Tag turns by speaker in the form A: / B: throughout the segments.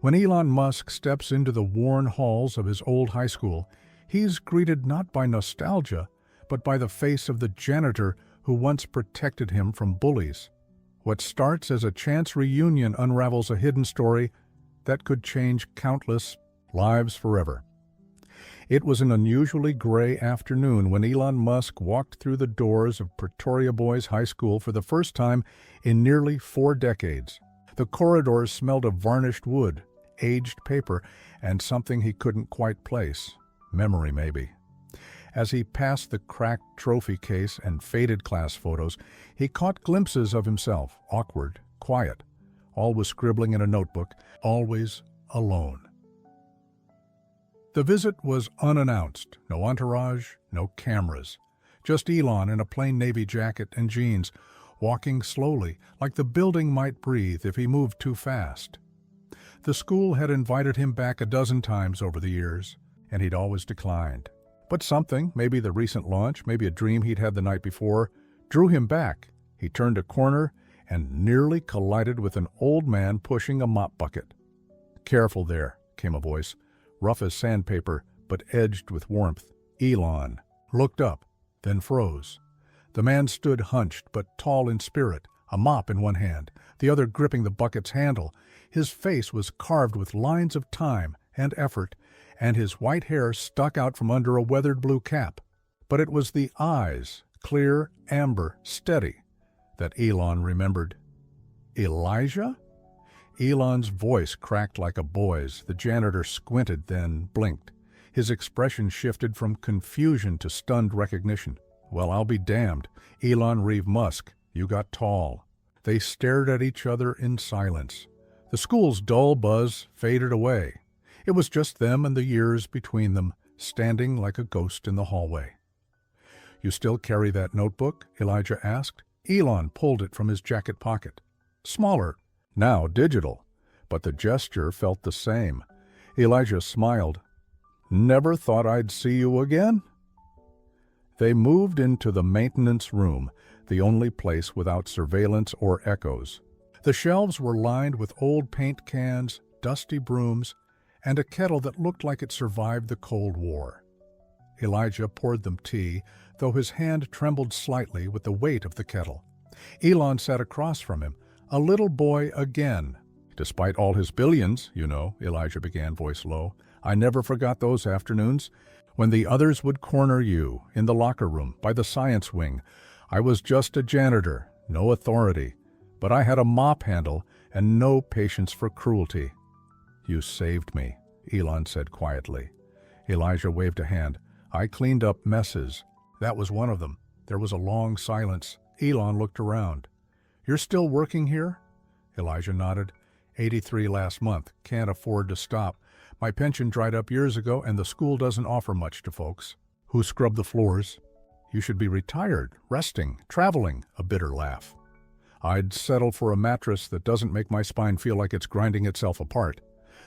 A: When Elon Musk steps into the worn halls of his old high school, he's greeted not by nostalgia, but by the face of the janitor who once protected him from bullies. What starts as a chance reunion unravels a hidden story that could change countless lives forever. It was an unusually gray afternoon when Elon Musk walked through the doors of Pretoria Boys High School for the first time in nearly 4 decades. The corridors smelled of varnished wood, aged paper, and something he couldn't quite place. Memory, maybe. As he passed the cracked trophy case and faded class photos, he caught glimpses of himself, awkward, quiet, always scribbling in a notebook, always alone. The visit was unannounced. No entourage, no cameras. Just Elon in a plain navy jacket and jeans, walking slowly, like the building might breathe if he moved too fast. The school had invited him back a dozen times over the years, and he'd always declined. But something, maybe the recent launch, maybe a dream he'd had the night before, drew him back. He turned a corner and nearly collided with an old man pushing a mop bucket. "Careful there," came a voice, rough as sandpaper, but edged with warmth. Elon looked up, then froze. The man stood hunched but tall in spirit, a mop in one hand, the other gripping the bucket's handle. His face was carved with lines of time and effort, and his white hair stuck out from under a weathered blue cap. But it was the eyes, clear, amber, steady, that Elon remembered. Elijah? Elon's voice cracked like a boy's. The janitor squinted, then blinked. His expression shifted from confusion to stunned recognition. "Well, I'll be damned. Elon Reeve Musk, you got tall." They stared at each other in silence. The school's dull buzz faded away. It was just them and the years between them, standing like a ghost in the hallway. "You still carry that notebook?" Elijah asked. Elon pulled it from his jacket pocket. Smaller, now digital, but the gesture felt the same. Elijah smiled. "Never thought I'd see you again?" They moved into the maintenance room, the only place without surveillance or echoes. The shelves were lined with old paint cans, dusty brooms, and a kettle that looked like it survived the Cold War. Elijah poured them tea, though his hand trembled slightly with the weight of the kettle. Elon sat across from him, a little boy again. "Despite all his billions, you know," Elijah began, voice low, "I never forgot those afternoons when the others would corner you in the locker room by the science wing. I was just a janitor, no authority, but I had a mop handle and no patience for cruelty." "You saved me," Elon said quietly. Elijah waved a hand. "I cleaned up messes. That was one of them." There was a long silence. Elon looked around. "You're still working here?" Elijah nodded. 83 last month. Can't afford to stop. My pension dried up years ago, and the school doesn't offer much to folks who scrub the floors. "You should be retired, resting, traveling," a bitter laugh. "I'd settle for a mattress that doesn't make my spine feel like it's grinding itself apart."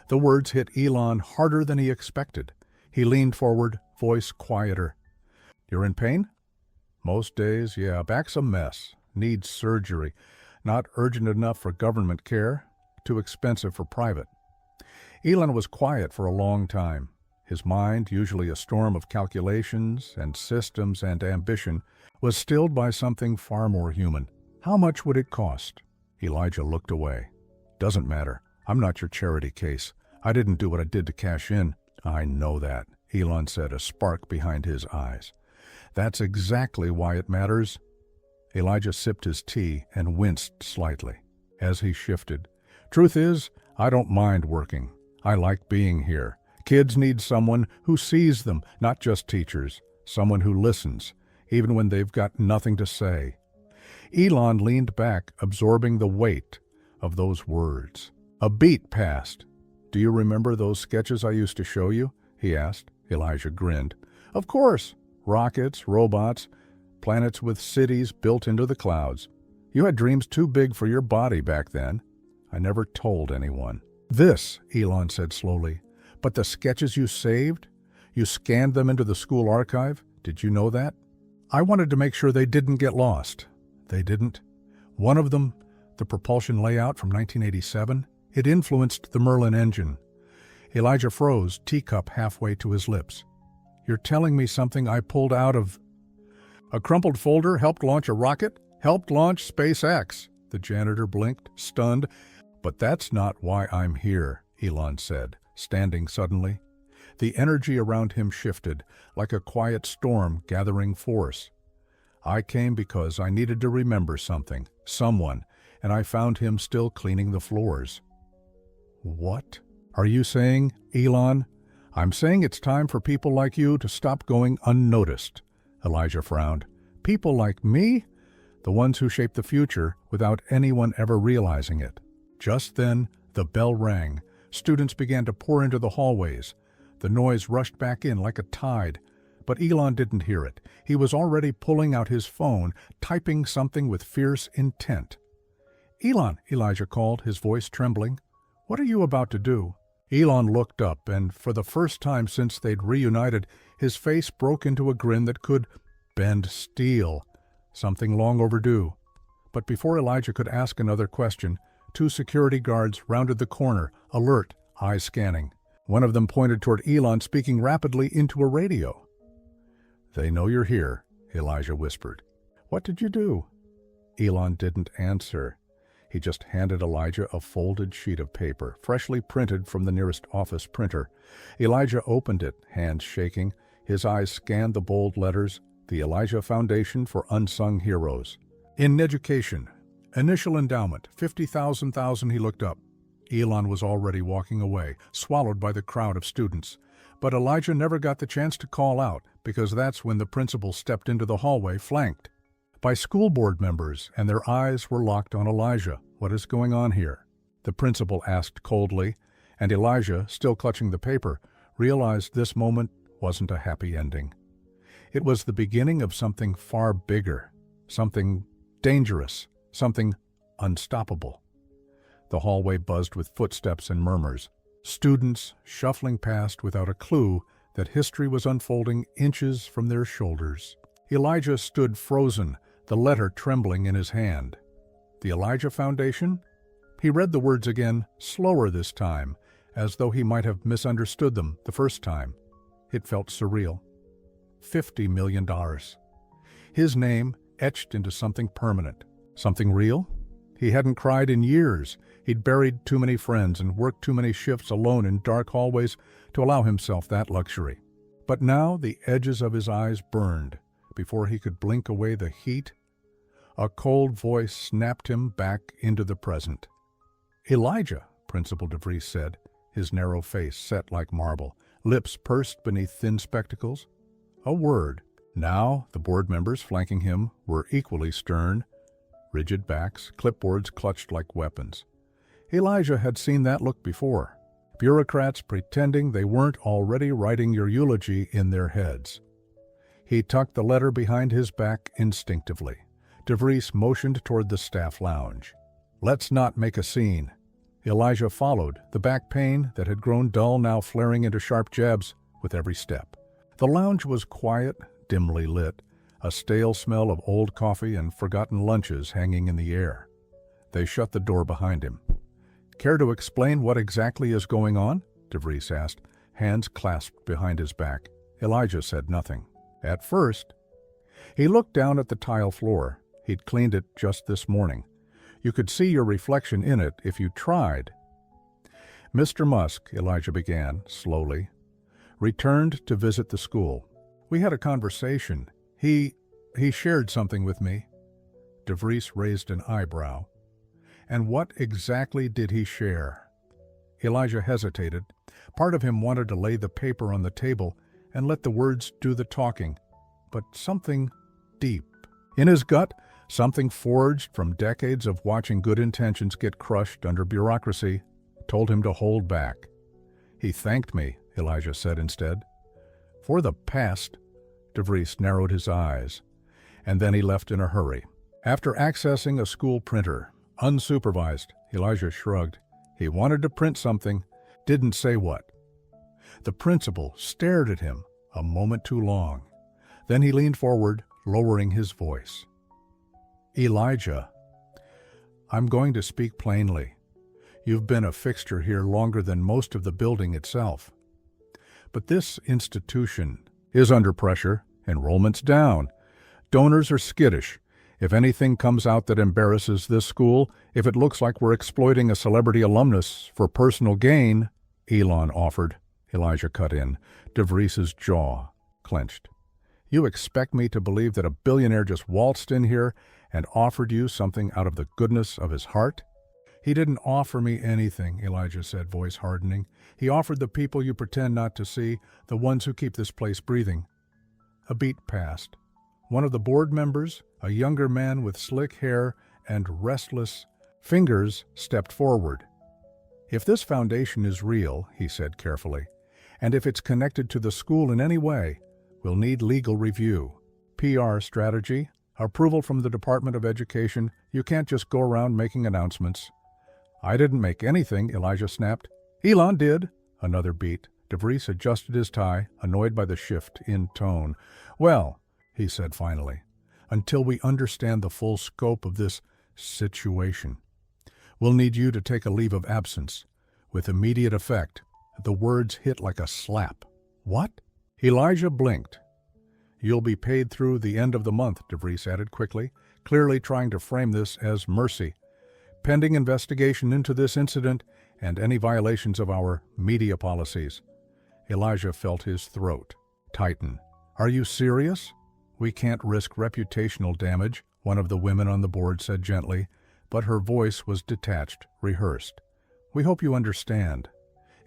A: The words hit Elon harder than he expected. He leaned forward, voice quieter. "You're in pain?" "Most days, yeah. Back's a mess. Needs surgery. Not urgent enough for government care. Too expensive for private." Elon was quiet for a long time. His mind, usually a storm of calculations and systems and ambition, was stilled by something far more human. "How much would it cost?" Elijah looked away. "Doesn't matter. I'm not your charity case. I didn't do what I did to cash in." "I know that," Elon said, a spark behind his eyes. "That's exactly why it matters." Elijah sipped his tea and winced slightly as he shifted. "Truth is, I don't mind working. I like being here. Kids need someone who sees them, not just teachers. Someone who listens, even when they've got nothing to say." Elon leaned back, absorbing the weight of those words. A beat passed. "Do you remember those sketches I used to show you?" he asked. Elijah grinned. "Of course. Rockets, robots, planets with cities built into the clouds. You had dreams too big for your body back then. I never told anyone." "This," Elon said slowly, "but the sketches you saved? You scanned them into the school archive? Did you know that?" "I wanted to make sure they didn't get lost." "They didn't?" "One of them, the propulsion layout from 1987, It influenced the Merlin engine. Elijah froze, teacup halfway to his lips. "You're telling me something I pulled out of—" "A crumpled folder helped launch a rocket? Helped launch SpaceX." The janitor blinked, stunned. "But that's not why I'm here," Elon said, standing suddenly. The energy around him shifted, like a quiet storm gathering force. "I came because I needed to remember something, someone, and I found him still cleaning the floors." "What are you saying, Elon?" "I'm saying it's time for people like you to stop going unnoticed." Elijah frowned. "People like me? The ones who shape the future without anyone ever realizing it." Just then, the bell rang. Students began to pour into the hallways. The noise rushed back in like a tide. But Elon didn't hear it. He was already pulling out his phone, typing something with fierce intent. "Elon," Elijah called, his voice trembling. "What are you about to do?" Elon looked up, and for the first time since they'd reunited, his face broke into a grin that could bend steel. Something long overdue. But before Elijah could ask another question, two security guards rounded the corner, alert, eyes scanning. One of them pointed toward Elon, speaking rapidly into a radio. "They know you're here," Elijah whispered. "What did you do?" Elon didn't answer. He just handed Elijah a folded sheet of paper, freshly printed from the nearest office printer. Elijah opened it, hands shaking. His eyes scanned the bold letters, "The Elijah Foundation for Unsung Heroes." "In education. Initial endowment, 50,000. He looked up. Elon was already walking away, swallowed by the crowd of students. But Elijah never got the chance to call out, because that's when the principal stepped into the hallway, flanked by school board members, and their eyes were locked on Elijah. "What is going on here?" the principal asked coldly, and Elijah, still clutching the paper, realized this moment wasn't a happy ending. It was the beginning of something far bigger, something dangerous, something unstoppable. The hallway buzzed with footsteps and murmurs, students shuffling past without a clue that history was unfolding inches from their shoulders. Elijah stood frozen, the letter trembling in his hand. The Elijah Foundation? He read the words again, slower this time, as though he might have misunderstood them the first time. It felt surreal. $50 million. His name etched into something permanent. Something real? He hadn't cried in years. He'd buried too many friends and worked too many shifts alone in dark hallways to allow himself that luxury. But now the edges of his eyes burned. Before he could blink away the heat, a cold voice snapped him back into the present. "Elijah," Principal DeVries said, his narrow face set like marble, lips pursed beneath thin spectacles. A word. Now the board members flanking him were equally stern, rigid backs, clipboards clutched like weapons. Elijah had seen that look before. Bureaucrats pretending they weren't already writing your eulogy in their heads. He tucked the letter behind his back instinctively. DeVries motioned toward the staff lounge. "Let's not make a scene." Elijah followed, the back pain that had grown dull now flaring into sharp jabs with every step. The lounge was quiet, dimly lit, a stale smell of old coffee and forgotten lunches hanging in the air. They shut the door behind him. "Care to explain what exactly is going on?" DeVries asked, hands clasped behind his back. Elijah said nothing. At first. He looked down at the tile floor. He'd cleaned it just this morning. You could see your reflection in it if you tried. "Mr. Musk," Elijah began, slowly, "returned to visit the school. We had a conversation. He shared something with me." DeVries raised an eyebrow. "And what exactly did he share?" Elijah hesitated. Part of him wanted to lay the paper on the table and let the words do the talking, but something deep in his gut, something forged from decades of watching good intentions get crushed under bureaucracy, told him to hold back. "He thanked me," Elijah said instead. "For the past." DeVries narrowed his eyes, and then he left in a hurry. After accessing a school printer, unsupervised, Elijah shrugged. He wanted to print something, didn't say what. The principal stared at him a moment too long. Then he leaned forward, lowering his voice. "Elijah, I'm going to speak plainly. You've been a fixture here longer than most of the building itself. But this institution is under pressure. Enrollment's down. Donors are skittish. If anything comes out that embarrasses this school, if it looks like we're exploiting a celebrity alumnus for personal gain, Elon offered. Elijah cut in. DeVries's jaw clenched. You expect me to believe that a billionaire just waltzed in here and offered you something out of the goodness of his heart? He didn't offer me anything, Elijah said, voice hardening. He offered the people you pretend not to see, the ones who keep this place breathing. A beat passed. One of the board members, a younger man with slick hair and restless fingers, stepped forward. If this foundation is real, he said carefully, and if it's connected to the school in any way, we'll need legal review, PR strategy, approval from the Department of Education. You can't just go around making announcements. I didn't make anything, Elijah snapped. Elon did. Another beat. DeVries adjusted his tie, annoyed by the shift in tone. Well, he said finally, until we understand the full scope of this situation, we'll need you to take a leave of absence with immediate effect. The words hit like a slap. What? Elijah blinked. You'll be paid through the end of the month, DeVries added quickly, clearly trying to frame this as mercy. Pending investigation into this incident and any violations of our media policies. Elijah felt his throat tighten. Are you serious? We can't risk reputational damage, one of the women on the board said gently, but her voice was detached, rehearsed. We hope you understand.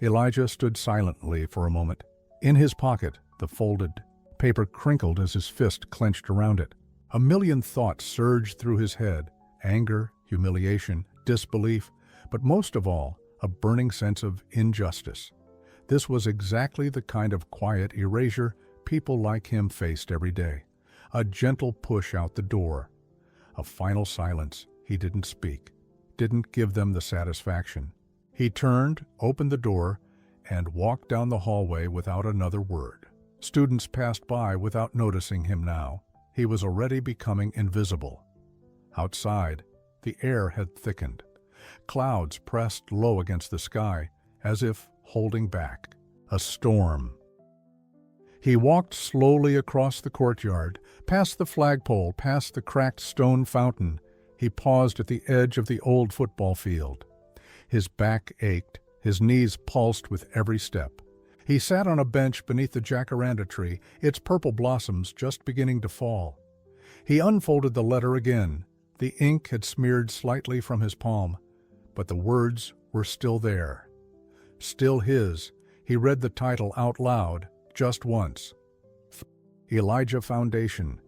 A: Elijah stood silently for a moment. In his pocket, the folded paper crinkled as his fist clenched around it. A million thoughts surged through his head. Anger, humiliation, disbelief, but most of all, a burning sense of injustice. This was exactly the kind of quiet erasure people like him faced every day. A gentle push out the door. A final silence. He didn't speak, didn't give them the satisfaction. He turned, opened the door, and walked down the hallway without another word. Students passed by without noticing him now. He was already becoming invisible. Outside, the air had thickened. Clouds pressed low against the sky, as if holding back. A storm. He walked slowly across the courtyard, past the flagpole, past the cracked stone fountain. He paused at the edge of the old football field. His back ached, his knees pulsed with every step. He sat on a bench beneath the jacaranda tree, its purple blossoms just beginning to fall. He unfolded the letter again. The ink had smeared slightly from his palm, but the words were still there. Still his. He read the title out loud, just once. Elijah Foundation.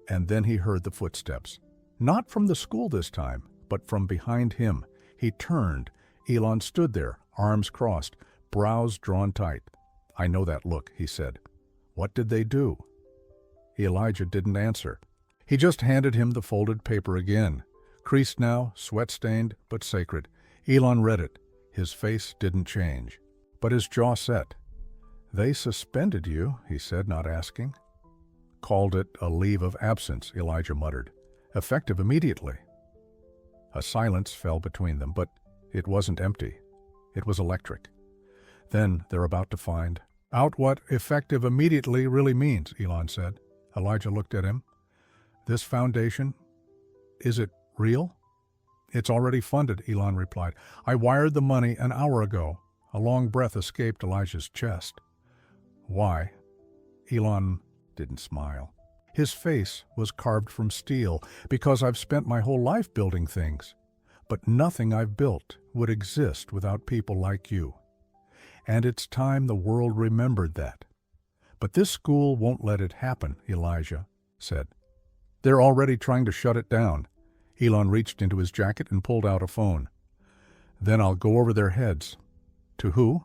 A: And then he heard the footsteps. Not from the school this time, but from behind him. He turned. Elon stood there, arms crossed, brows drawn tight. I know that look, he said. What did they do? Elijah didn't answer. He just handed him the folded paper again. Creased now, sweat-stained, but sacred. Elon read it. His face didn't change, but his jaw set. They suspended you, he said, not asking. Called it a leave of absence, Elijah muttered. Effective immediately. A silence fell between them, but it wasn't empty. It was electric. Then they're about to find out what effective immediately really means, Elon said. Elijah looked at him. This foundation, is it real? It's already funded, Elon replied. I wired the money an hour ago. A long breath escaped Elijah's chest. Why? Elon didn't smile. His face was carved from steel, because I've spent my whole life building things. But nothing I've built would exist without people like you. And it's time the world remembered that. But this school won't let it happen, Elijah said. They're already trying to shut it down. Elon reached into his jacket and pulled out a phone. Then I'll go over their heads. To who?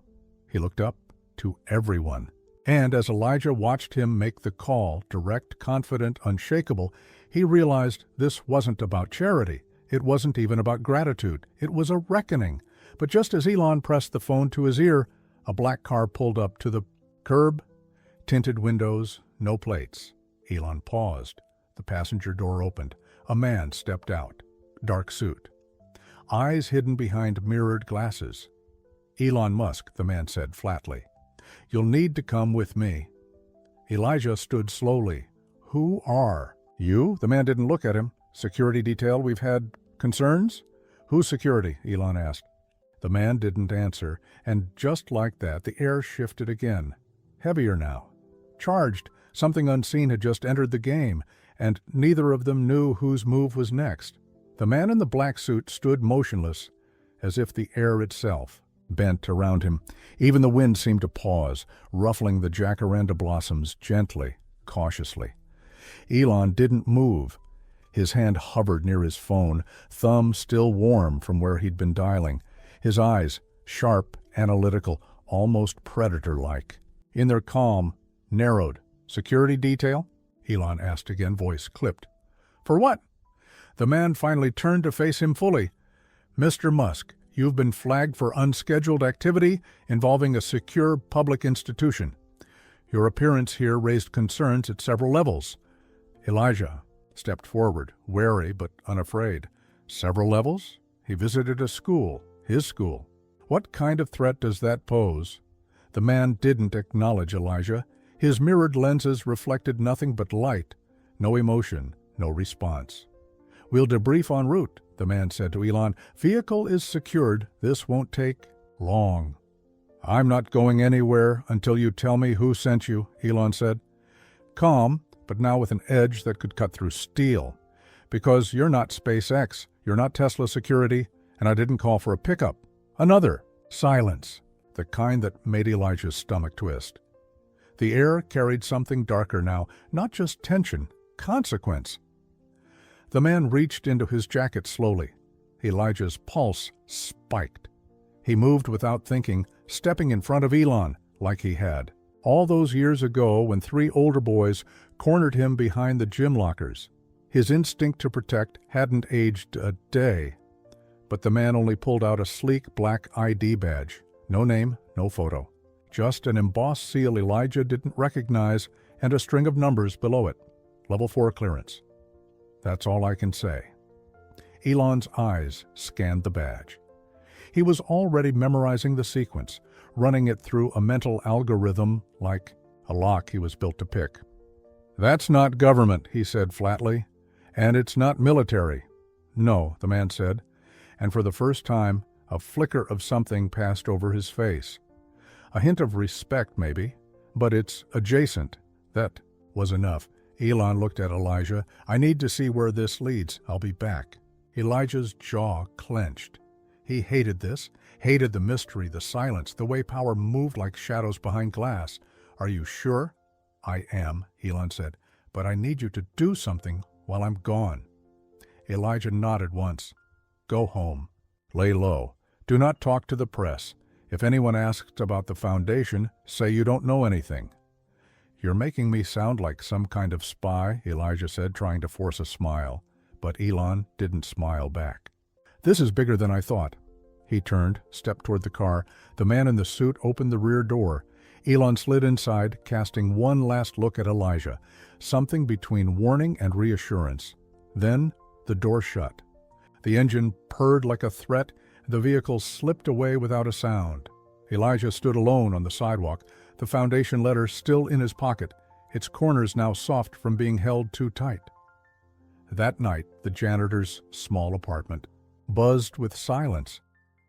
A: He looked up. To everyone. And as Elijah watched him make the call, direct, confident, unshakable, he realized this wasn't about charity. It wasn't even about gratitude. It was a reckoning. But just as Elon pressed the phone to his ear, a black car pulled up to the curb. Tinted windows, no plates. Elon paused. The passenger door opened. A man stepped out. Dark suit. eyes hidden behind mirrored glasses. "Elon Musk," the man said flatly. "You'll need to come with me." Elijah stood slowly. "Who are you?" The man didn't look at him. "Security detail, we've had concerns?" "Who's security?" Elon asked. The man didn't answer, and just like that, the air shifted again. Heavier now. Charged. Something unseen had just entered the game, and neither of them knew whose move was next. The man in the black suit stood motionless, as if the air itself bent around him. Even the wind seemed to pause, ruffling the jacaranda blossoms gently, cautiously. Elon didn't move. His hand hovered near his phone, thumb still warm from where he'd been dialing. His eyes, sharp, analytical, almost predator-like. In their calm, narrowed. "Security detail?" Elon asked again, voice clipped. "For what?" The man finally turned to face him fully. "Mr. Musk, you've been flagged for unscheduled activity involving a secure public institution. Your appearance here raised concerns at several levels." Elijah stepped forward, wary but unafraid. "Several levels?" He visited a school. His school. "What kind of threat does that pose?" The man didn't acknowledge Elijah. His mirrored lenses reflected nothing but light, no emotion, no response. "We'll debrief en route," the man said to Elon. "Vehicle is secured. This won't take long." "I'm not going anywhere until you tell me who sent you," Elon said. Calm, but now with an edge that could cut through steel. "Because you're not SpaceX, you're not Tesla security, and I didn't call for a pickup." Another silence, the kind that made Elijah's stomach twist. The air carried something darker now, not just tension, consequence. The man reached into his jacket slowly. Elijah's pulse spiked. He moved without thinking, stepping in front of Elon like he had all those years ago when 3 older boys cornered him behind the gym lockers. His instinct to protect hadn't aged a day. But the man only pulled out a sleek black ID badge. No name, no photo. Just an embossed seal Elijah didn't recognize and a string of numbers below it. Level 4 clearance. That's all I can say. Elon's eyes scanned the badge. He was already memorizing the sequence, running it through a mental algorithm like a lock he was built to pick. "That's not government," he said flatly. "And it's not military." "No," the man said. And for the first time, a flicker of something passed over his face. A hint of respect, maybe, but it's adjacent. That was enough. Elon looked at Elijah. "I need to see where this leads. I'll be back." Elijah's jaw clenched. He hated this, hated the mystery, the silence, the way power moved like shadows behind glass. "Are you sure?" "I am," Elon said, "but I need you to do something while I'm gone." Elijah nodded once. "Go home. Lay low. Do not talk to the press. If anyone asks about the foundation, say you don't know anything." "You're making me sound like some kind of spy," Elijah said, trying to force a smile. But Elon didn't smile back. "This is bigger than I thought." He turned, stepped toward the car. The man in the suit opened the rear door. Elon slid inside, casting one last look at Elijah, something between warning and reassurance. Then the door shut. The engine purred like a threat. The vehicle slipped away without a sound. Elijah stood alone on the sidewalk, the foundation letter still in his pocket, its corners now soft from being held too tight. That night, the janitor's small apartment buzzed with silence.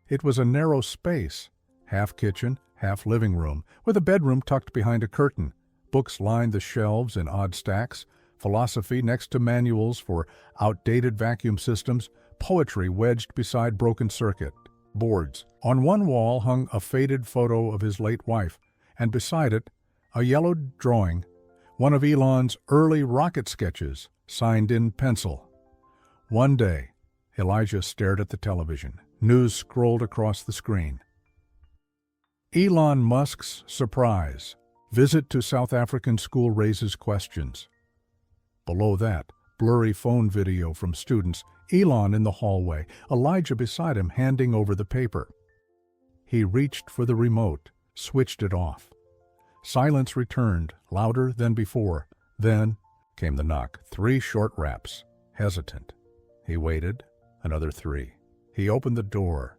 A: It was a narrow space, half kitchen, half living room, with a bedroom tucked behind a curtain. Books lined the shelves in odd stacks, philosophy next to manuals for outdated vacuum systems, poetry wedged beside broken circuit boards. On one wall hung a faded photo of his late wife, and beside it, a yellowed drawing, one of Elon's early rocket sketches, signed in pencil. One day, Elijah stared at the television. News scrolled across the screen. Elon Musk's surprise. Visit to South African school raises questions. Below that, blurry phone video from students, Elon in the hallway, Elijah beside him handing over the paper. He reached for the remote, switched it off. Silence returned, louder than before. Then came the knock. 3 short raps, hesitant. He waited, another 3. He opened the door.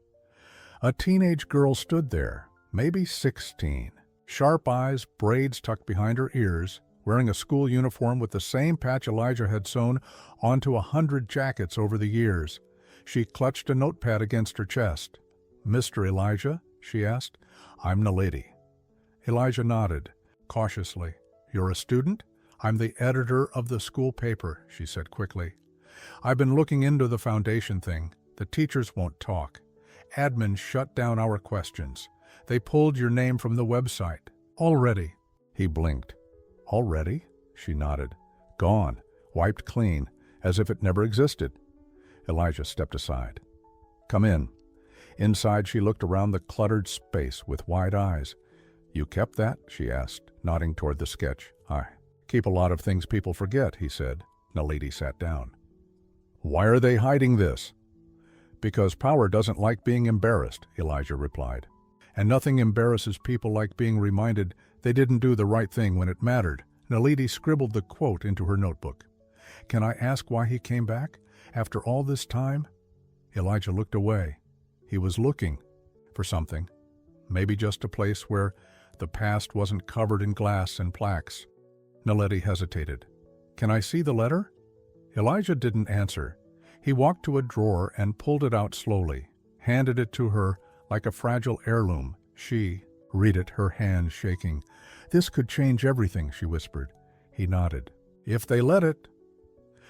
A: A teenage girl stood there, maybe 16. Sharp eyes, braids tucked behind her ears, wearing a school uniform with the same patch Elijah had sewn onto 100 jackets over the years. She clutched a notepad against her chest. "Mr. Elijah?" she asked. "I'm Naledi." Elijah nodded, cautiously. "You're a student?" "I'm the editor of the school paper," she said quickly. "I've been looking into the foundation thing. The teachers won't talk. Admin shut down our questions. They pulled your name from the website. Already." He blinked. "Already?" She nodded. "Gone. Wiped clean, as if it never existed." Elijah stepped aside. "Come in." Inside, she looked around the cluttered space with wide eyes. "You kept that?" she asked, nodding toward the sketch. "I keep a lot of things people forget," he said. Naledi sat down. "Why are they hiding this?" "Because power doesn't like being embarrassed," Elijah replied. "And nothing embarrasses people like being reminded they didn't do the right thing when it mattered." Naledi scribbled the quote into her notebook. "Can I ask why he came back? After all this time?" Elijah looked away. He was looking for something. Maybe just a place where the past wasn't covered in glass and plaques. Naledi hesitated. "Can I see the letter?" Elijah didn't answer. He walked to a drawer and pulled it out slowly, handed it to her like a fragile heirloom. Read it, her hand shaking. "This could change everything," she whispered. He nodded. "If they let it."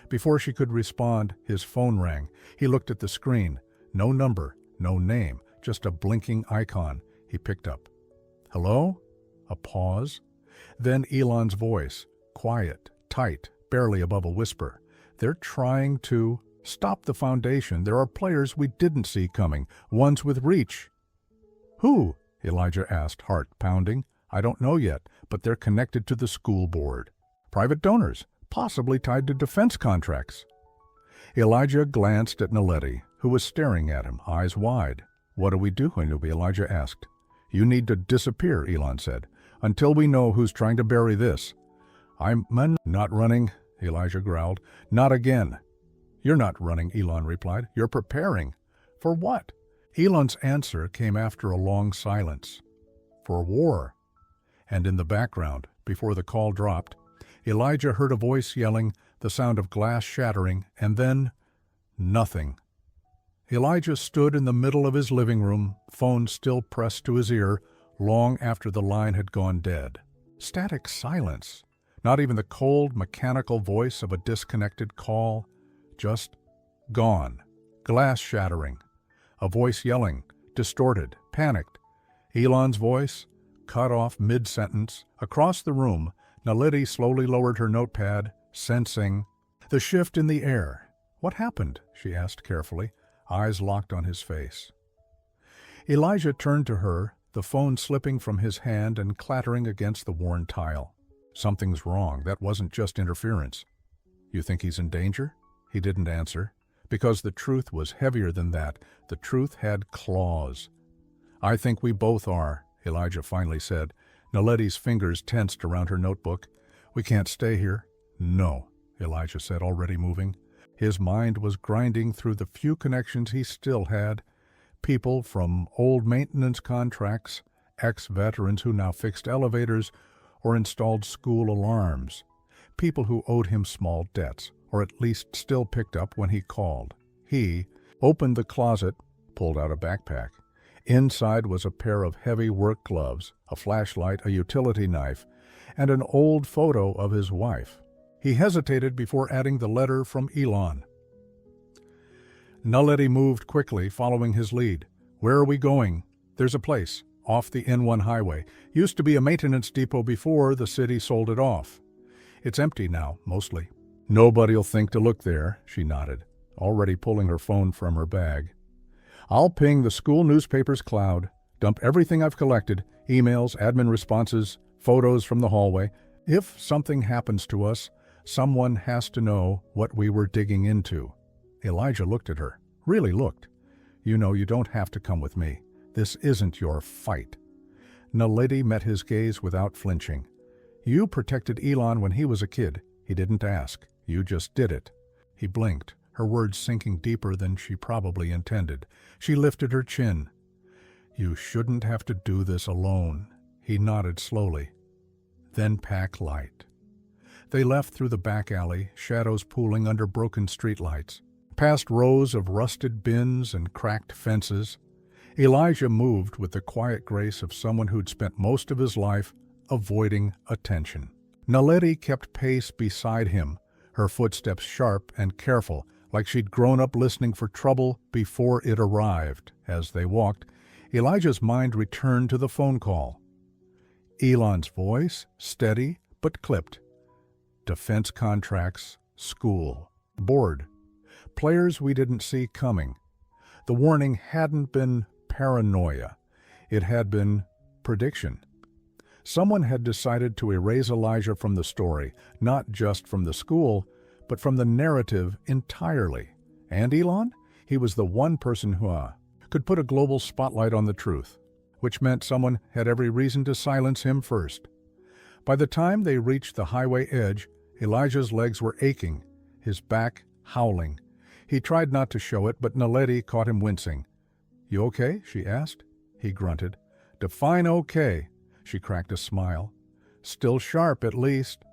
A: Before she could respond, his phone rang. He looked at the screen. No number, no name, just a blinking icon. He picked up. "Hello?" A pause. Then Elon's voice, quiet, tight, barely above a whisper. "They're trying to stop the foundation. There are players we didn't see coming, ones with reach." "Who?" Elijah asked, heart pounding. "I don't know yet, but they're connected to the school board. Private donors, possibly tied to defense contracts." Elijah glanced at Naledi, who was staring at him, eyes wide. "What do we do, Hanubi?" Elijah asked. "You need to disappear," Elon said, "until we know who's trying to bury this." "I'm not running," Elijah growled. "Not again." "You're not running," Elon replied. "You're preparing." "For what?" Elon's answer came after a long silence. "For war." And in the background, before the call dropped, Elijah heard a voice yelling, the sound of glass shattering, and then nothing. Elijah stood in the middle of his living room, phone still pressed to his ear, long after the line had gone dead. Static silence. Not even the cold, mechanical voice of a disconnected call. Just gone. Glass shattering. A voice yelling, distorted, panicked. Elon's voice, cut off mid-sentence. Across the room, Naledi slowly lowered her notepad, sensing the shift in the air. "What happened?" she asked carefully, eyes locked on his face. Elijah turned to her, the phone slipping from his hand and clattering against the worn tile. "Something's wrong. That wasn't just interference." "You think he's in danger?" He didn't answer, because the truth was heavier than that. The truth had claws. "I think we both are," Elijah finally said. Naledi's fingers tensed around her notebook. "We can't stay here." "No," Elijah said, already moving. His mind was grinding through the few connections he still had. People from old maintenance contracts, ex-veterans who now fixed elevators or installed school alarms. People who owed him small debts, or at least still picked up when he called. He opened the closet, pulled out a backpack. Inside was a pair of heavy work gloves, a flashlight, a utility knife, and an old photo of his wife. He hesitated before adding the letter from Elon. Naledi moved quickly, following his lead. "Where are we going?" "There's a place, off the N1 highway. Used to be a maintenance depot before the city sold it off. It's empty now, mostly." "Nobody'll think to look there," she nodded, already pulling her phone from her bag. "I'll ping the school newspaper's cloud, dump everything I've collected, emails, admin responses, photos from the hallway. If something happens to us, someone has to know what we were digging into." Elijah looked at her, really looked. "You know you don't have to come with me. This isn't your fight." Naledi met his gaze without flinching. "You protected Elon when he was a kid. He didn't ask. You just did it." He blinked, her words sinking deeper than she probably intended. She lifted her chin. "You shouldn't have to do this alone." He nodded slowly. "Then pack light." They left through the back alley, shadows pooling under broken streetlights, past rows of rusted bins and cracked fences. Elijah moved with the quiet grace of someone who'd spent most of his life avoiding attention. Naledi kept pace beside him, her footsteps sharp and careful, like she'd grown up listening for trouble before it arrived. As they walked, Elijah's mind returned to the phone call. Elon's voice, steady but clipped. Defense contracts, school, board. Players we didn't see coming. The warning hadn't been paranoia. It had been prediction. Someone had decided to erase Elijah from the story, not just from the school, but from the narrative entirely. And Elon? He was the one person who could put a global spotlight on the truth, which meant someone had every reason to silence him first. By the time they reached the highway edge, Elijah's legs were aching, his back howling. He tried not to show it, but Naledi caught him wincing. "You okay?" she asked. He grunted. "Define okay." She cracked a smile. "Still sharp, at least."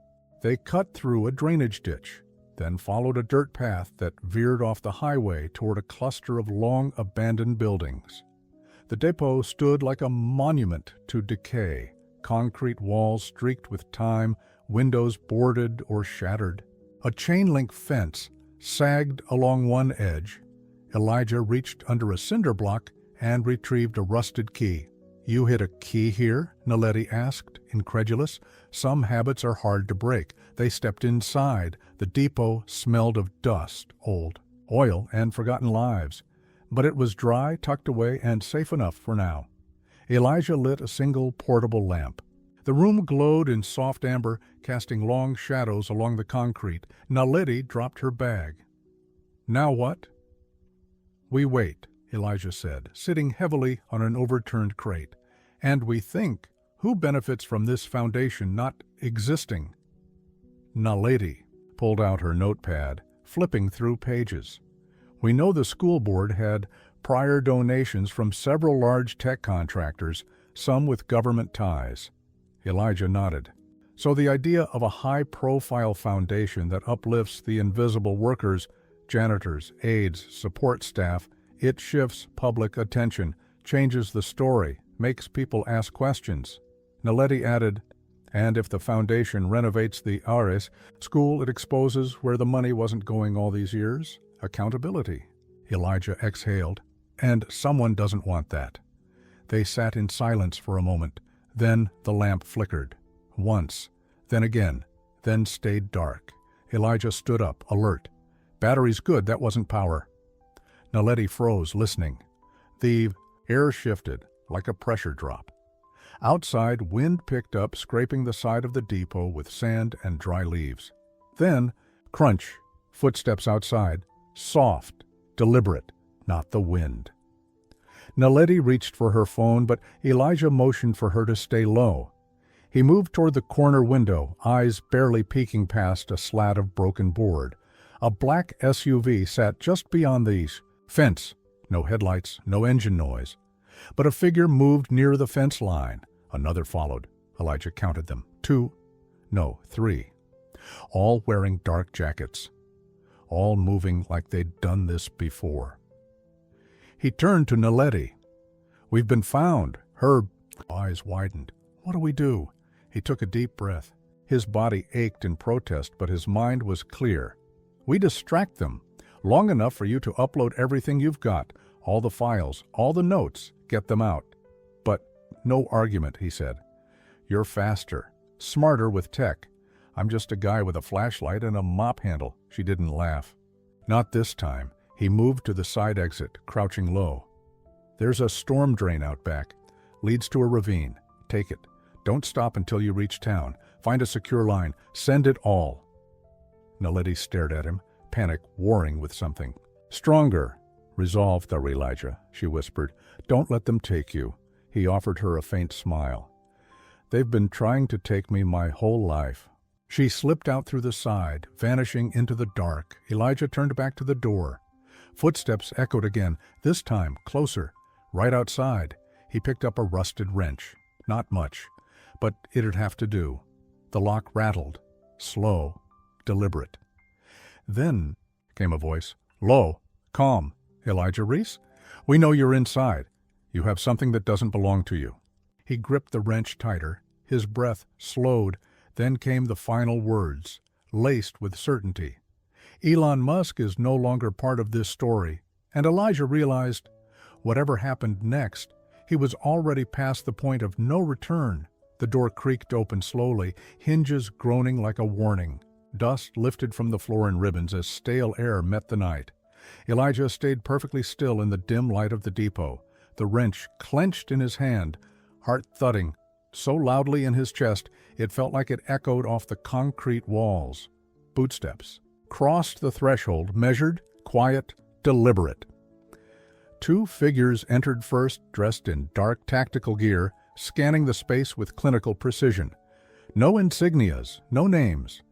A: They cut through a drainage ditch, then followed a dirt path that veered off the highway toward a cluster of long abandoned buildings. The depot stood like a monument to decay, concrete walls streaked with time, windows boarded or shattered. A chain-link fence sagged along one edge. Elijah reached under a cinder block and retrieved a rusted key. "You hit a key here?" Naledi asked, incredulous. "Some habits are hard to break." They stepped inside. The depot smelled of dust, old oil, and forgotten lives. But it was dry, tucked away, and safe enough for now. Elijah lit a single portable lamp. The room glowed in soft amber, casting long shadows along the concrete. Naledi dropped her bag. "Now what?" "We wait," Elijah said, sitting heavily on an overturned crate. "And we think, who benefits from this foundation not existing?" Naledi pulled out her notepad, flipping through pages. "We know the school board had prior donations from several large tech contractors, some with government ties." Elijah nodded. "So the idea of a high-profile foundation that uplifts the invisible workers, janitors, aides, support staff, it shifts public attention, changes the story, makes people ask questions." Naledi added, "And if the foundation renovates the Ares school, it exposes where the money wasn't going all these years. Accountability." Elijah exhaled. "And someone doesn't want that." They sat in silence for a moment. Then the lamp flickered. Once, then again, then stayed dark. Elijah stood up, alert. "Battery's good, that wasn't power." Naledi froze, listening. The air shifted, like a pressure drop. Outside, wind picked up, scraping the side of the depot with sand and dry leaves. Then, crunch, footsteps outside, soft, deliberate, not the wind. Naledi reached for her phone, but Elijah motioned for her to stay low. He moved toward the corner window, eyes barely peeking past a slat of broken board. A black SUV sat just beyond the fence. No headlights, no engine noise. But a figure moved near the fence line. Another followed. Elijah counted them. 2, no, 3. All wearing dark jackets. All moving like they'd done this before. He turned to Naledi. "We've been found." Her eyes widened. "What do we do?" He took a deep breath. His body ached in protest, but his mind was clear. "We distract them. Long enough for you to upload everything you've got. All the files, all the notes. Get them out. But no argument," he said. "You're faster, smarter with tech. I'm just a guy with a flashlight and a mop handle." She didn't laugh. "Not this time." He moved to the side exit, crouching low. "There's a storm drain out back. Leads to a ravine. Take it. Don't stop until you reach town. Find a secure line. Send it all." Naledi stared at him, panic warring with something. "Stronger. Resolve, though, Elijah," she whispered. "Don't let them take you." He offered her a faint smile. "They've been trying to take me my whole life." She slipped out through the side, vanishing into the dark. Elijah turned back to the door. Footsteps echoed again, this time closer. Right outside, he picked up a rusted wrench. Not much, but it'd have to do. The lock rattled. Slow, deliberate. Then came a voice. Low, calm. Elijah Reese? We know you're inside. You have something that doesn't belong to you. He gripped the wrench tighter. His breath slowed. Then came the final words, laced with certainty. Elon Musk is no longer part of this story, and Elijah realized, whatever happened next, he was already past the point of no return. The door creaked open slowly, hinges groaning like a warning. Dust lifted from the floor in ribbons as stale air met the night. Elijah stayed perfectly still in the dim light of the depot, the wrench clenched in his hand, heart thudding so loudly in his chest it felt like it echoed off the concrete walls. Bootsteps crossed the threshold, measured, quiet, deliberate. Two figures entered first, dressed in dark tactical gear, scanning the space with clinical precision. No insignias, no names.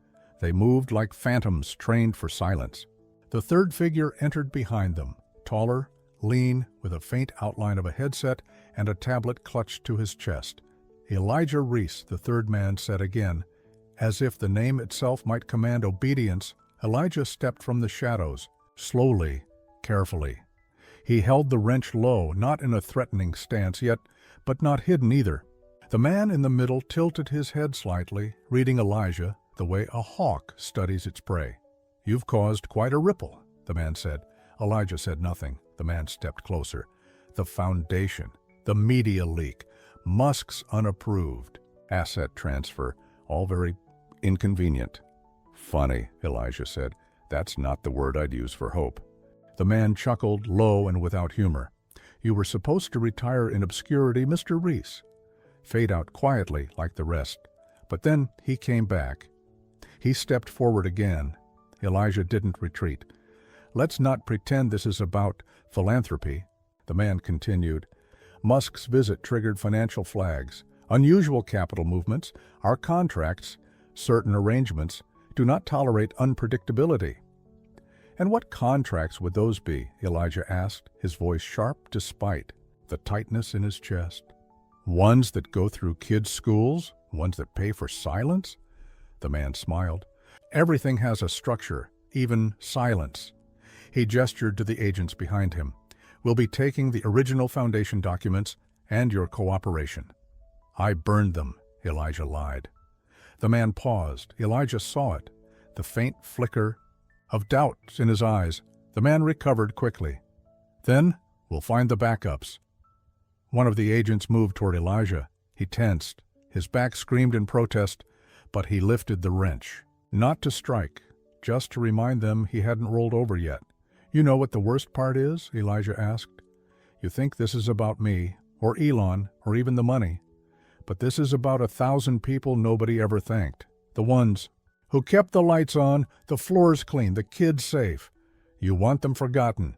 A: They moved like phantoms trained for silence. The third figure entered behind them, taller, lean, with a faint outline of a headset and a tablet clutched to his chest. Elijah Reese, the third man said again. As if the name itself might command obedience, Elijah stepped from the shadows, slowly, carefully. He held the wrench low, not in a threatening stance yet, but not hidden either. The man in the middle tilted his head slightly, reading Elijah the way a hawk studies its prey. You've caused quite a ripple, the man said. Elijah said nothing. The man stepped closer. The foundation, the media leak, Musk's unapproved asset transfer, all very inconvenient. Funny, Elijah said. That's not the word I'd use for hope. The man chuckled, low and without humor. You were supposed to retire in obscurity, Mr. Reese. Fade out quietly like the rest. But then he came back. He stepped forward again. Elijah didn't retreat. Let's not pretend this is about philanthropy, the man continued. Musk's visit triggered financial flags, unusual capital movements, our contracts, certain arrangements, do not tolerate unpredictability. And what contracts would those be? Elijah asked, his voice sharp despite the tightness in his chest. Ones that go through kids' schools? Ones that pay for silence? The man smiled. Everything has a structure, even silence. He gestured to the agents behind him. We'll be taking the original foundation documents and your cooperation. I burned them, Elijah lied. The man paused. Elijah saw it, the faint flicker of doubt in his eyes. The man recovered quickly. Then we'll find the backups. One of the agents moved toward Elijah. He tensed. His back screamed in protest, but he lifted the wrench. Not to strike, just to remind them he hadn't rolled over yet. You know what the worst part is? Elijah asked. You think this is about me, or Elon, or even the money. But this is about 1,000 people nobody ever thanked. The ones who kept the lights on, the floors clean, the kids safe. You want them forgotten.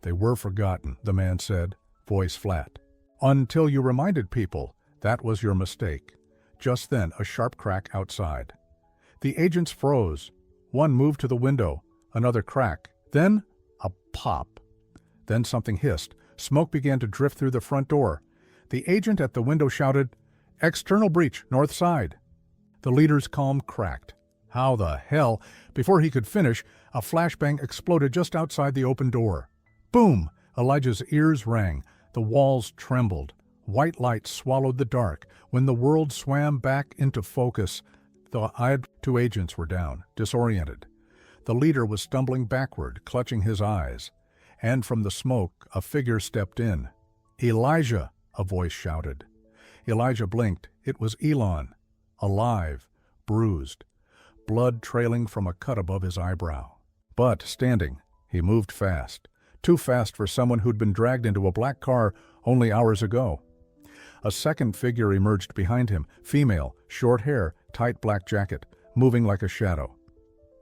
A: They were forgotten, the man said, voice flat. Until you reminded people that was your mistake. Just then, a sharp crack outside. The agents froze. One moved to the window, another crack. Then a pop. Then something hissed. Smoke began to drift through the front door. The agent at the window shouted, "External breach, north side." The leader's calm cracked. How the hell? Before he could finish, a flashbang exploded just outside the open door. Boom! Elijah's ears rang. The walls trembled. White light swallowed the dark. When the world swam back into focus, the two agents were down, disoriented. The leader was stumbling backward, clutching his eyes. And from the smoke, a figure stepped in. "Elijah!" a voice shouted. Elijah blinked. It was Elon. Alive, bruised, blood trailing from a cut above his eyebrow. But standing, he moved fast. Too fast for someone who'd been dragged into a black car only hours ago. A second figure emerged behind him, female, short hair, tight black jacket, moving like a shadow.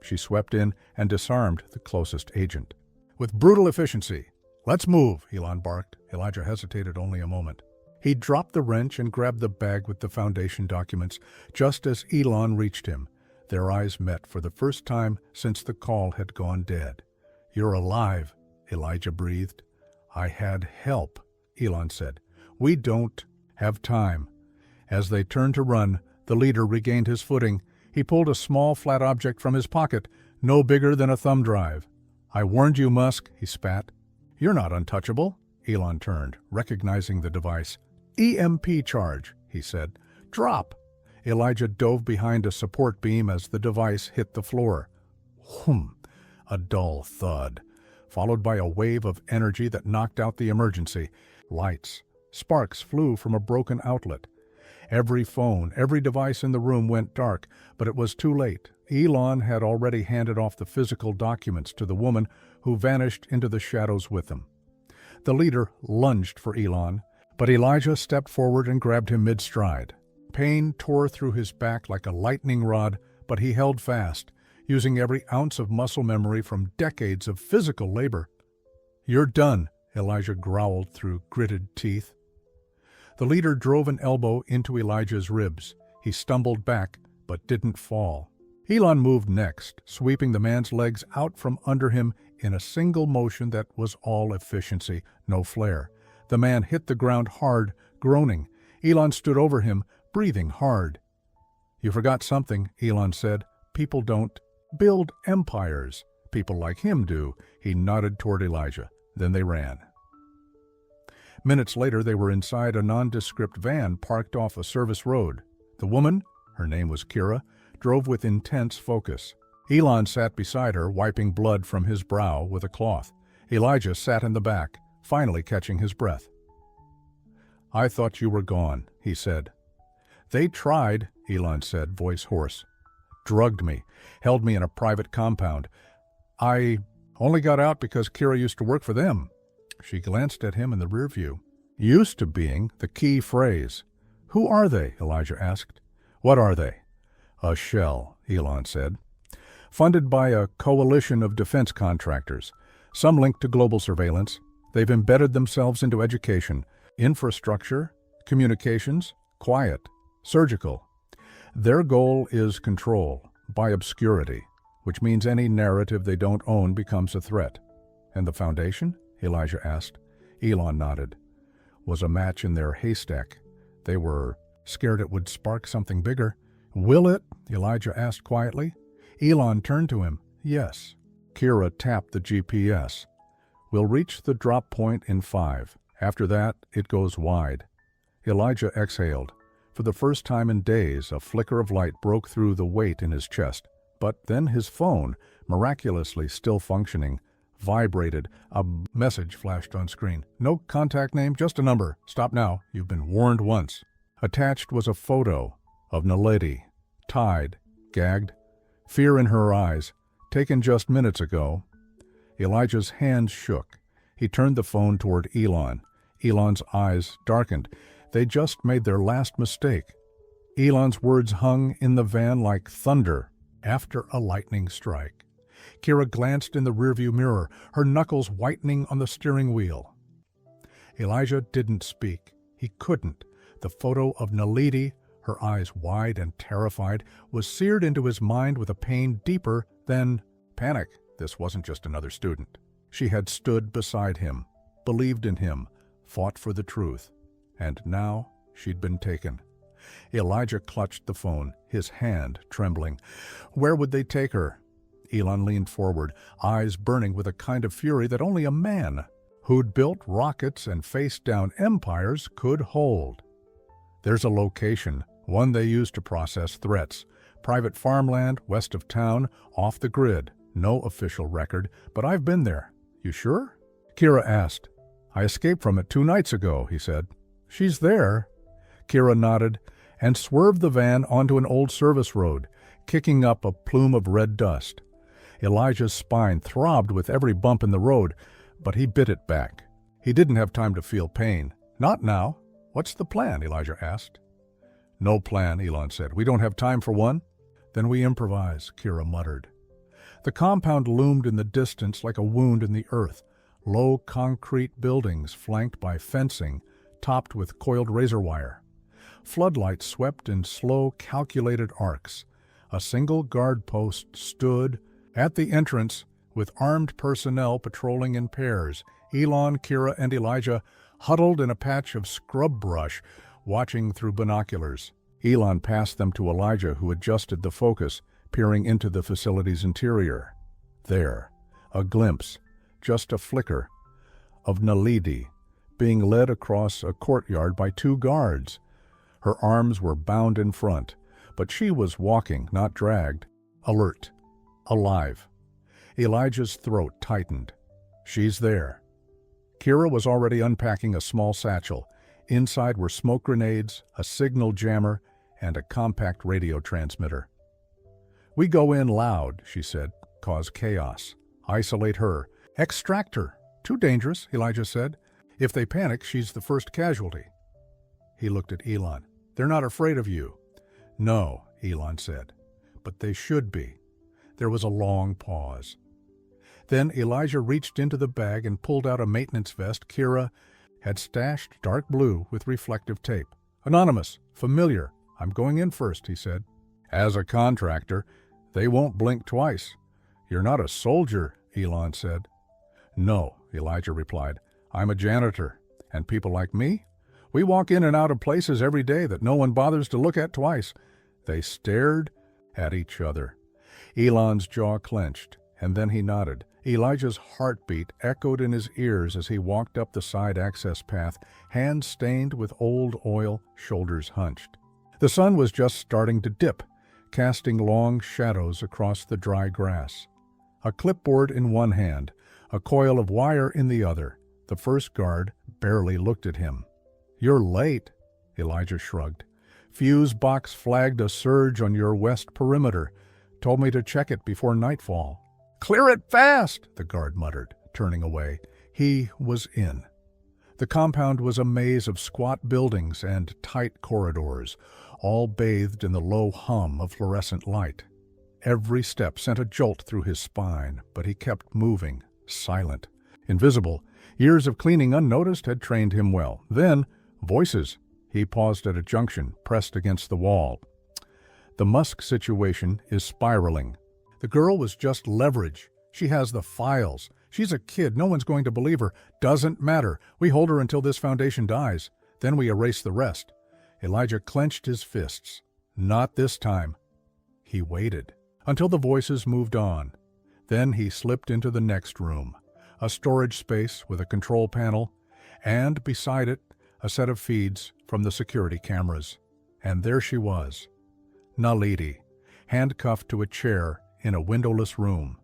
A: She swept in and disarmed the closest agent. With brutal efficiency. "Let's move," Elon barked. Elijah hesitated only a moment. He dropped the wrench and grabbed the bag with the foundation documents just as Elon reached him. Their eyes met for the first time since the call had gone dead. "You're alive," Elijah breathed. "I had help," Elon said. "We don't have time." As they turned to run, the leader regained his footing. He pulled a small flat object from his pocket, no bigger than a thumb drive. "I warned you, Musk," he spat. "You're not untouchable." Elon turned, recognizing the device. "EMP charge," he said. "Drop." Elijah dove behind a support beam as the device hit the floor. Whoom! A dull thud, followed by a wave of energy that knocked out the emergency. Lights. Sparks flew from a broken outlet. Every phone, every device in the room went dark, but it was too late. Elon had already handed off the physical documents to the woman, who vanished into the shadows with them. The leader lunged for Elon, but Elijah stepped forward and grabbed him mid-stride. Pain tore through his back like a lightning rod, but he held fast, using every ounce of muscle memory from decades of physical labor. "You're done," Elijah growled through gritted teeth. The leader drove an elbow into Elijah's ribs. He stumbled back, but didn't fall. Elon moved next, sweeping the man's legs out from under him in a single motion that was all efficiency, no flair. The man hit the ground hard, groaning. Elon stood over him, breathing hard. "You forgot something," Elon said. "People don't build empires. People like him do." He nodded toward Elijah. Then they ran. Minutes later, they were inside a nondescript van parked off a service road. The woman, her name was Kira, drove with intense focus. Elon sat beside her, wiping blood from his brow with a cloth. Elijah sat in the back, finally catching his breath. "I thought you were gone," he said. "They tried," Elon said, voice hoarse. "Drugged me, held me in a private compound. I only got out because Kira used to work for them." She glanced at him in the rear view. "Used to" being the key phrase. "Who are they?" Elijah asked. "What are they?" "A shell," Elon said. "Funded by a coalition of defense contractors, some linked to global surveillance. They've embedded themselves into education, infrastructure, communications, quiet, surgical. Their goal is control, by obscurity, which means any narrative they don't own becomes a threat." "And the foundation?" Elijah asked. Elon nodded. "Was a match in their haystack. They were scared it would spark something bigger." "Will it?" Elijah asked quietly. Elon turned to him. "Yes." Kira tapped the GPS. "We'll reach the drop point in 5. After that, it goes wide." Elijah exhaled. For the first time in days, a flicker of light broke through the weight in his chest. But then his phone, miraculously still functioning, vibrated. A message flashed on screen. "No contact name, just a number. Stop now. You've been warned once." Attached was a photo of Naledi, tied, gagged, fear in her eyes, taken just minutes ago. Elijah's hands shook. He turned the phone toward Elon. Elon's eyes darkened. They just made their last mistake. Elon's words hung in the van like thunder after a lightning strike. Kira glanced in the rearview mirror, her knuckles whitening on the steering wheel. Elijah didn't speak. He couldn't. The photo of Naledi, her eyes wide and terrified, was seared into his mind with a pain deeper than panic. This wasn't just another student. She had stood beside him, believed in him, fought for the truth. And now she'd been taken. Elijah clutched the phone, his hand trembling. Where would they take her? Elon leaned forward, eyes burning with a kind of fury that only a man who'd built rockets and faced down empires could hold. "There's a location, one they use to process threats. Private farmland, west of town, off the grid. No official record, but I've been there." "You sure?" Kira asked. "I escaped from it 2 nights ago," he said. "She's there." Kira nodded and swerved the van onto an old service road, kicking up a plume of red dust. Elijah's spine throbbed with every bump in the road, but he bit it back. He didn't have time to feel pain. "Not now." "What's the plan?" Elijah asked. "No plan," Elon said. "We don't have time for one." "Then we improvise," Kira muttered. The compound loomed in the distance like a wound in the earth. Low concrete buildings flanked by fencing, topped with coiled razor wire. Floodlights swept in slow, calculated arcs. A single guard post stood at the entrance with armed personnel patrolling in pairs. Elon, Kira, and Elijah huddled in a patch of scrub brush, watching through binoculars. Elon passed them to Elijah, who adjusted the focus, peering into the facility's interior. There, a glimpse, just a flicker, of Naledi being led across a courtyard by two guards. Her arms were bound in front, but she was walking, not dragged, alert, alive. Elijah's throat tightened. She's there. Kira was already unpacking a small satchel. Inside were smoke grenades, a signal jammer, and a compact radio transmitter. "We go in loud," she said. "Cause chaos. Isolate her. Extract her. Too dangerous," Elijah said. "If they panic, she's the first casualty." He looked at Elon. "They're not afraid of you." "No," Elon said. "But they should be." There was a long pause. Then Elijah reached into the bag and pulled out a maintenance vest Kira had stashed dark blue with reflective tape. "Anonymous. Familiar. I'm going in first," he said. "As a contractor, they won't blink twice." "You're not a soldier," Elon said. "No," Elijah replied. "I'm a janitor. And people like me? We walk in and out of places every day that no one bothers to look at twice." They stared at each other. Elon's jaw clenched, and then he nodded. Elijah's heartbeat echoed in his ears as he walked up the side access path, hands stained with old oil, shoulders hunched. The sun was just starting to dip, casting long shadows across the dry grass. A clipboard in one hand, a coil of wire in the other. The first guard barely looked at him. "You're late," Elijah shrugged. "Fuse box flagged a surge on your west perimeter. Told me to check it before nightfall." "Clear it fast," the guard muttered, turning away. He was in. The compound was a maze of squat buildings and tight corridors, all bathed in the low hum of fluorescent light. Every step sent a jolt through his spine, but he kept moving, silent, invisible. Years of cleaning unnoticed had trained him well. Then, voices. He paused at a junction, pressed against the wall. "The Musk situation is spiraling. The girl was just leverage. She has the files. She's a kid. No one's going to believe her. Doesn't matter. We hold her until this foundation dies. Then we erase the rest." Elijah clenched his fists. Not this time. He waited until the voices moved on. Then he slipped into the next room, a storage space with a control panel, and beside it, a set of feeds from the security cameras. And there she was, Naledi, handcuffed to a chair in a windowless room.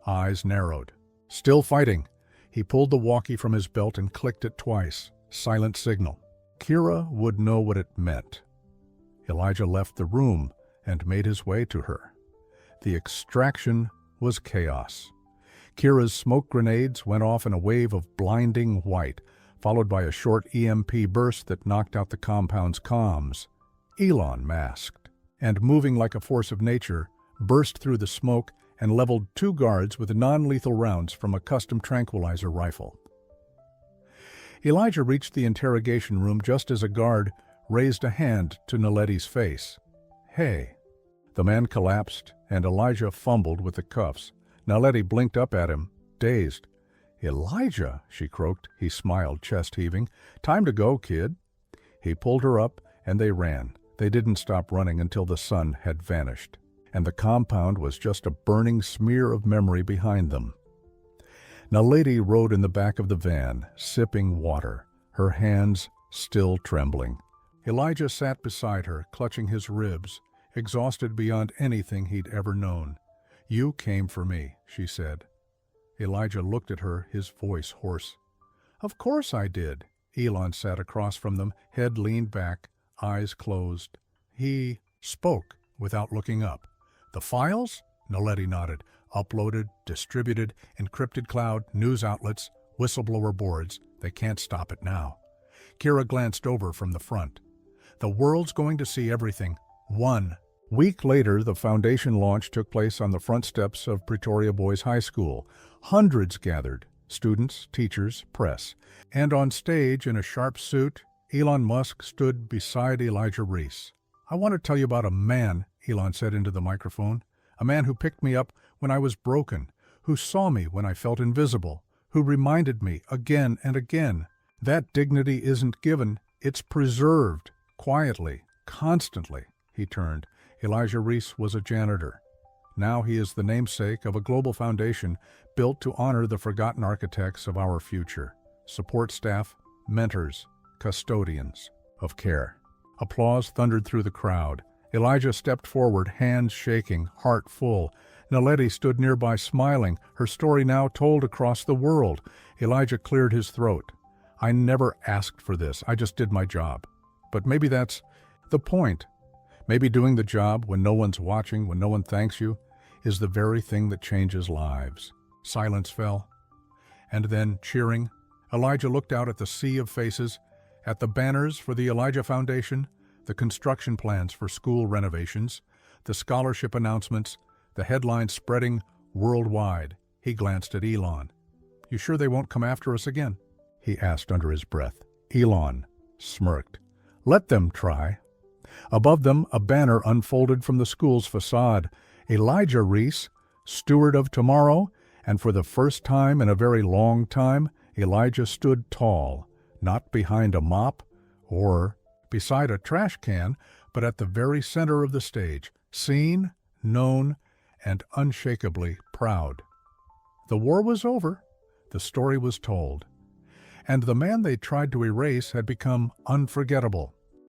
A: Eyes narrowed. Still fighting. He pulled the walkie from his belt and clicked it twice. Silent signal. Kira would know what it meant. Elijah left the room and made his way to her. The extraction was chaos. Kira's smoke grenades went off in a wave of blinding white, followed by a short EMP burst that knocked out the compound's comms. Elon, masked and moving like a force of nature, burst through the smoke and leveled two guards with non-lethal rounds from a custom tranquilizer rifle. Elijah reached the interrogation room just as a guard raised a hand to Naledi's face. "Hey." The man collapsed, and Elijah fumbled with the cuffs. Naledi blinked up at him, dazed. "Elijah," she croaked. He smiled, chest heaving. "Time to go, kid." He pulled her up, and they ran. They didn't stop running until the sun had vanished, and the compound was just a burning smear of memory behind them. Naledi rode in the back of the van, sipping water, her hands still trembling. Elijah sat beside her, clutching his ribs, exhausted beyond anything he'd ever known. "You came for me," she said. Elijah looked at her, his voice hoarse. "Of course I did." Elon sat across from them, head leaned back, eyes closed. He spoke without looking up. "The files?" Naledi nodded. "Uploaded, distributed, encrypted cloud, news outlets, whistleblower boards. They can't stop it now." Kira glanced over from the front. "The world's going to see everything. 1 week later, the foundation launch took place on the front steps of Pretoria Boys High School. Hundreds gathered, students, teachers, press. And on stage, in a sharp suit, Elon Musk stood beside Elijah Reese. "I want to tell you about a man," Elon said into the microphone. A man who picked me up when I was broken, who saw me when I felt invisible, who reminded me again and again. That dignity isn't given, it's preserved, quietly, constantly. He turned. Elijah Reese was a janitor. Now he is the namesake of a global foundation built to honor the forgotten architects of our future. Support staff, mentors, custodians of care. Applause thundered through the crowd. Elijah stepped forward, hands shaking, heart full. Naledi stood nearby smiling, her story now told across the world. Elijah cleared his throat. I never asked for this, I just did my job. But maybe that's the point. Maybe doing the job when no one's watching, when no one thanks you, is the very thing that changes lives. Silence fell. And then, cheering, Elijah looked out at the sea of faces, at the banners for the Elijah Foundation, the construction plans for school renovations, the scholarship announcements, the headlines spreading worldwide. He glanced at Elon. You sure they won't come after us again? He asked under his breath. Elon smirked. Let them try. Above them, a banner unfolded from the school's facade. Elijah Reese, steward of tomorrow, and for the first time in a very long time, Elijah stood tall, not behind a mop or beside a trash can, but at the very center of the stage, seen, known, and unshakably proud. The war was over. The story was told. And the man they tried to erase had become unforgettable.